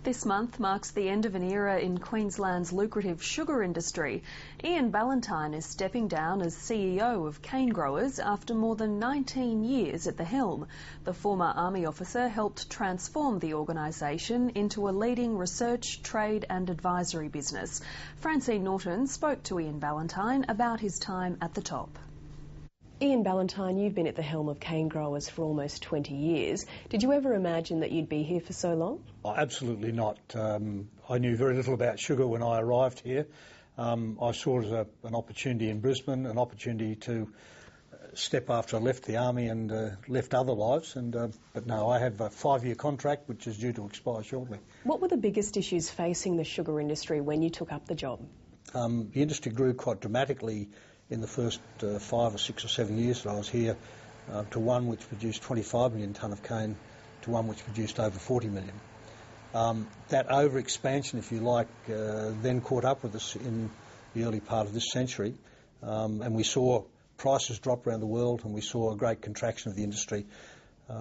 This month marks the end of an era in Queensland's lucrative sugar industry. Ian Ballantyne is stepping down as CEO of Canegrowers after more than 19 years at the helm. The former Army officer helped transform the organisation into a leading research, trade and advisory business. Francine Norton spoke to Ian Ballantyne about his time at the top. Ian Ballantyne, you've been at the helm of Canegrowers for almost 20 years. Did you ever imagine that you'd be here for so long? Oh, absolutely not. I knew very little about sugar when I arrived here. I saw it as an opportunity in Brisbane, an opportunity to step after I left the Army and left other lives. But no, I have a 5-year contract which is due to expire shortly. What were the biggest issues facing the sugar industry when you took up the job? The industry grew quite dramatically in the first 5 or 6 or 7 years that I was here, to one which produced 25 million tonne of cane to one which produced over 40 million. That over-expansion, if you like, then caught up with us in the early part of this century, and we saw prices drop around the world, and we saw a great contraction of the industry.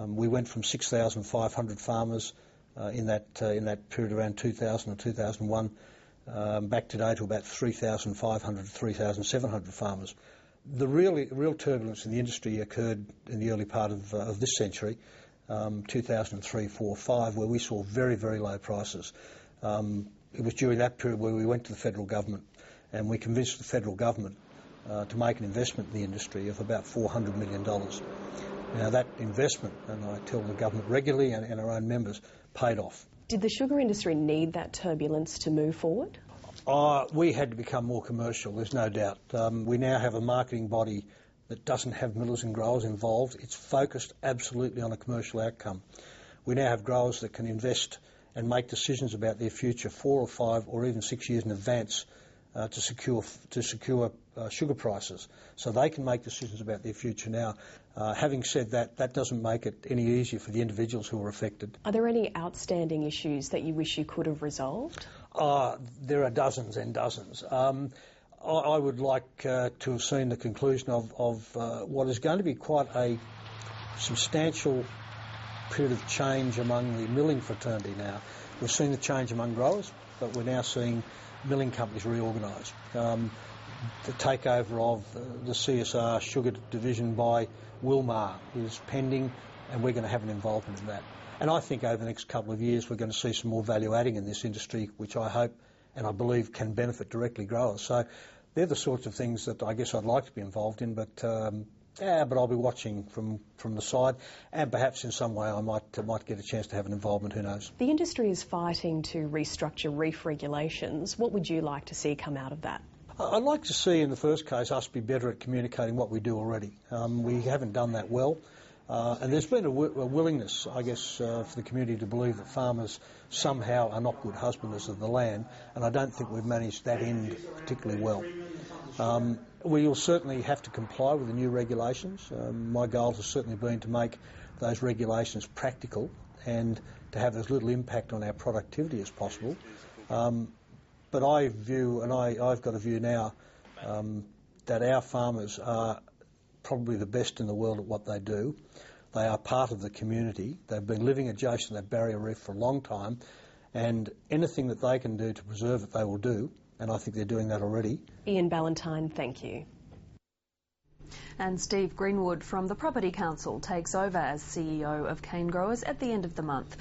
We went from 6,500 farmers in that period around 2000 or 2001, back today to about 3,500 to 3,700 farmers. The real turbulence in the industry occurred in the early part of this century, 2003, 4, 5, where we saw very, very low prices. It was during that period where we went to the federal government and we convinced the federal government to make an investment in the industry of about $400 million. Now that investment, and I tell the government regularly and our own members, paid off. Did the sugar industry need that turbulence to move forward? We had to become more commercial, there's no doubt. We now have a marketing body that doesn't have millers and growers involved. It's focused absolutely on a commercial outcome. We now have growers that can invest and make decisions about their future 4 or 5 or even 6 years in advance to secure sugar prices. So they can make decisions about their future now. Having said that, that doesn't make it any easier for the individuals who are affected. Are there any outstanding issues that you wish you could have resolved? There are dozens and dozens. I would like to have seen the conclusion of what is going to be quite a substantial period of change among the milling fraternity now. We've seen the change among growers, but we're now seeing milling companies reorganise. The takeover of the CSR sugar division by Wilmar is pending, and we're going to have an involvement in that. And I think over the next couple of years we're going to see some more value adding in this industry, which I hope and I believe can benefit directly growers. So they're the sorts of things that I guess I'd like to be involved in, but I'll be watching from the side, and perhaps in some way I might get a chance to have an involvement, who knows. The industry is fighting to restructure reef regulations. What would you like to see come out of that? I'd like to see, in the first case, us be better at communicating what we do already. We haven't done that well. And there's been a willingness, I guess, for the community to believe that farmers somehow are not good husbanders of the land, and I don't think we've managed that end particularly well. We will certainly have to comply with the new regulations. My goal has certainly been to make those regulations practical and to have as little impact on our productivity as possible. But I view, and I've got a view now, that our farmers are probably the best in the world at what they do. They are part of the community. They've been living adjacent to that barrier reef for a long time, and anything that they can do to preserve it, they will do, and I think they're doing that already. Ian Ballantyne, thank you. And Steve Greenwood from the Property Council takes over as CEO of Canegrowers at the end of the month.